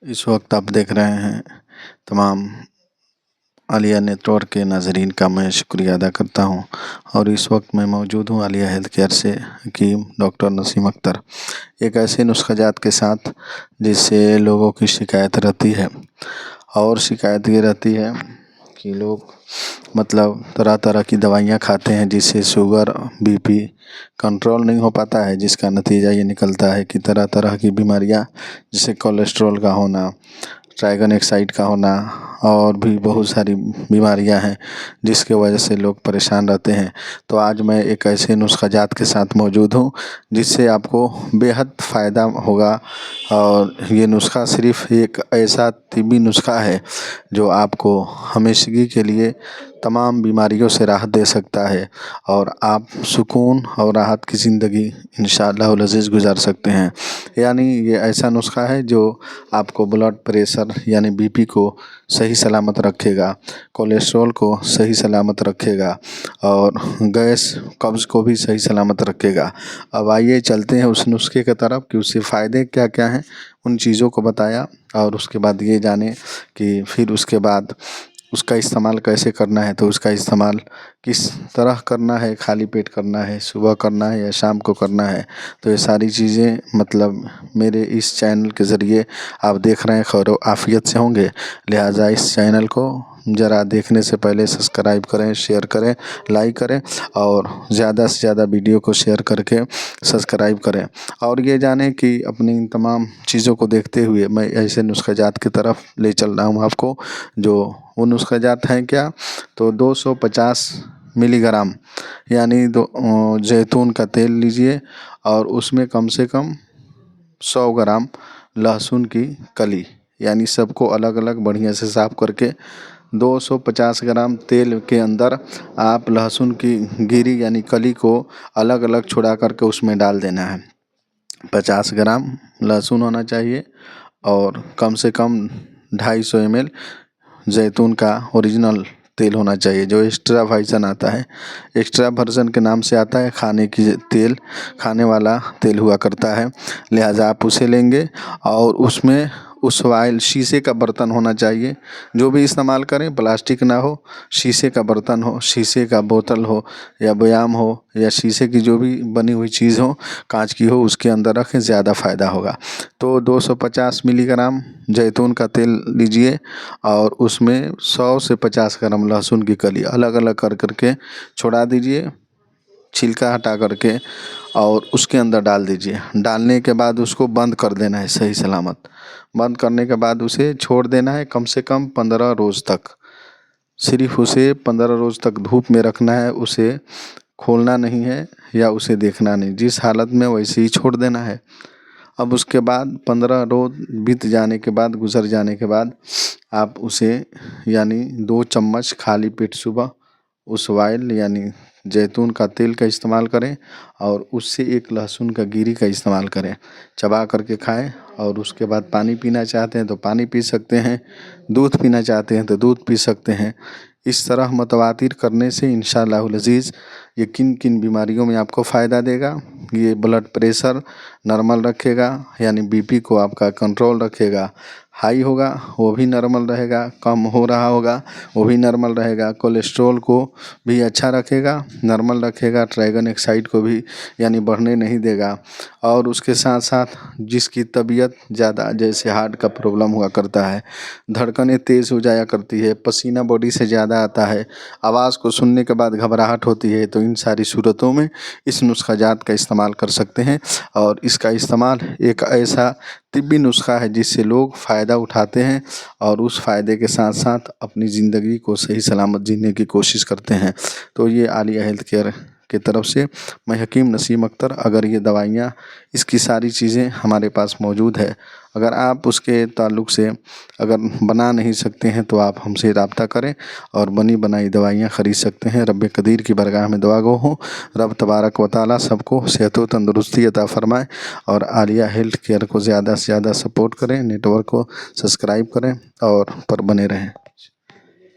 इस वक्त आप देख रहे हैं तमाम आलिया नेटवर्क के नाजरीन का मैं शुक्रिया अदा करता हूं। और इस वक्त मैं मौजूद हूं आलिया हेल्थ केयर से हकीम डॉक्टर नसीम अख्तर, एक ऐसे नुस्ख़ाजात के साथ जिससे लोगों की शिकायत रहती है। और शिकायत ये रहती है कि लोग तरह तरह की दवाइयाँ खाते हैं जिससे शुगर बीपी कंट्रोल नहीं हो पाता है, जिसका नतीजा ये निकलता है कि तरह तरह की बीमारियाँ जैसे कोलेस्ट्रॉल का होना, ट्राइगन एक्साइड का होना और भी बहुत सारी बीमारियां हैं जिसके वजह से लोग परेशान रहते हैं। तो आज मैं एक ऐसे नुस्ख़ाजात के साथ मौजूद हूं जिससे आपको बेहद फ़ायदा होगा। और ये नुस्ख़ा सिर्फ एक ऐसा तिब्बी नुस्ख़ा है जो आपको हमेशगी के लिए तमाम बीमारियों से राहत दे सकता है और आप सुकून और राहत की ज़िंदगी इंशाअल्लाह अज़ीज़ गुजार सकते हैं। यानी ये ऐसा नुस्ख़ा है जो आपको ब्लड प्रेशर यानी बीपी को सही सलामत रखेगा, कोलेस्ट्रॉल को सही सलामत रखेगा और गैस कब्ज़ को भी सही सलामत रखेगा। अब आइए चलते हैं उस नुस्खे की तरफ कि उससे फ़ायदे क्या क्या हैं, उन चीज़ों को बताया और उसके बाद ये जाने कि फिर उसके बाद उसका इस्तेमाल कैसे करना है। तो उसका इस्तेमाल किस तरह करना है, खाली पेट करना है, सुबह करना है या शाम को करना है। तो ये सारी चीज़ें मेरे इस चैनल के ज़रिए आप देख रहे हैं, खैर आफियत से होंगे। लिहाजा इस चैनल को ज़रा देखने से पहले सब्सक्राइब करें, शेयर करें, लाइक करें और ज़्यादा से ज़्यादा वीडियो को शेयर करके सब्सक्राइब करें। और ये जानें कि अपनी इन तमाम चीज़ों को देखते हुए मैं ऐसे नुस्ख़ाजात की तरफ ले चल रहा हूँ आपको। जो वो नुस्ख़ाजात हैं क्या, तो 250 मिलीग्राम यानी जैतून का तेल लीजिए और उसमें कम से कम 100 ग्राम लहसुन की कली, यानी सबको अलग अलग बढ़िया से साफ़ करके 250 ग्राम तेल के अंदर आप लहसुन की गिरी यानी कली को अलग अलग छुड़ा करके उसमें डाल देना है। 50 ग्राम लहसुन होना चाहिए और कम से कम 250 ml जैतून का ओरिजिनल तेल होना चाहिए। जो एक्स्ट्रा वर्जन आता है, एक्स्ट्रा वर्जन के नाम से आता है, खाने वाला तेल हुआ करता है। लिहाजा आप उसे लेंगे और उसमें उस वाइल शीशे का बर्तन होना चाहिए। जो भी इस्तेमाल करें, प्लास्टिक ना हो, शीशे का बर्तन हो, शीशे का बोतल हो या बयाम हो या शीशे की जो भी बनी हुई चीज़ हो, कांच की हो, उसके अंदर रखें, ज़्यादा फ़ायदा होगा। तो 250 मिलीग्राम जैतून का तेल लीजिए और उसमें 100 से 50 ग्राम लहसुन की कली अलग अलग कर करके छोड़ा दीजिए, छिलका हटा करके, और उसके अंदर डाल दीजिए। डालने के बाद उसको बंद कर देना है सही सलामत। बंद करने के बाद उसे छोड़ देना है कम से कम 15 रोज़ तक। सिर्फ उसे 15 रोज़ तक धूप में रखना है, उसे खोलना नहीं है या उसे देखना नहीं, जिस हालत में वैसे ही छोड़ देना है। अब उसके बाद 15 रोज़ बीत जाने के बाद, गुजर जाने के बाद आप उसे यानी 2 चम्मच खाली पेट सुबह उस ऑयल यानी जैतून का तेल का इस्तेमाल करें और उससे एक लहसुन का गिरी का इस्तेमाल करें, चबा करके खाएं। और उसके बाद पानी पीना चाहते हैं तो पानी पी सकते हैं, दूध पीना चाहते हैं तो दूध पी सकते हैं। इस तरह मतवातिर करने से इंशाअल्लाह अज़ीज़ ये किन किन बीमारियों में आपको फ़ायदा देगा। ये ब्लड प्रेशर नॉर्मल रखेगा, यानी बीपी को आपका कंट्रोल रखेगा, हाई होगा वो भी नॉर्मल रहेगा, कम हो रहा होगा वो भी नॉर्मल रहेगा, कोलेस्ट्रॉल को भी अच्छा रखेगा, नॉर्मल रखेगा, ट्राइगन एक्साइड को भी यानी बढ़ने नहीं देगा। और उसके साथ साथ जिसकी तबीयत ज़्यादा जैसे हार्ट का प्रॉब्लम हुआ करता है, धड़कनें तेज़ हो जाया करती है, पसीना बॉडी से ज़्यादा आता है, आवाज़ को सुनने के बाद घबराहट होती है, तो इन सारी सूरतों में इस नुस्ख़ाजात का इस्तेमाल कर सकते हैं। और इसका इस्तेमाल एक ऐसा तिब्बी नुस्ख़ा है जिससे लोग फ़ायदा उठाते हैं और उस फ़ायदे के साथ साथ अपनी ज़िंदगी को सही सलामत जीने की कोशिश करते हैं। तो ये आलिया हेल्थ केयर की तरफ से मैं हकीम नसीम अख्तर। अगर ये दवाइयाँ, इसकी सारी चीज़ें हमारे पास मौजूद है। अगर आप उसके ताल्लुक़ से अगर बना नहीं सकते हैं तो आप हमसे रब्ता करें और बनी बनाई दवाइयाँ ख़रीद सकते हैं। रब कदीर की बरगाह में दुआ गो हूँ, रब तबारक व तआला सबको सेहत व तंदुरुस्ती अता फ़रमाए। और आलिया हेल्थ केयर को ज़्यादा से ज़्यादा सपोर्ट करें, नेटवर्क को सब्सक्राइब करें और पर बने रहें।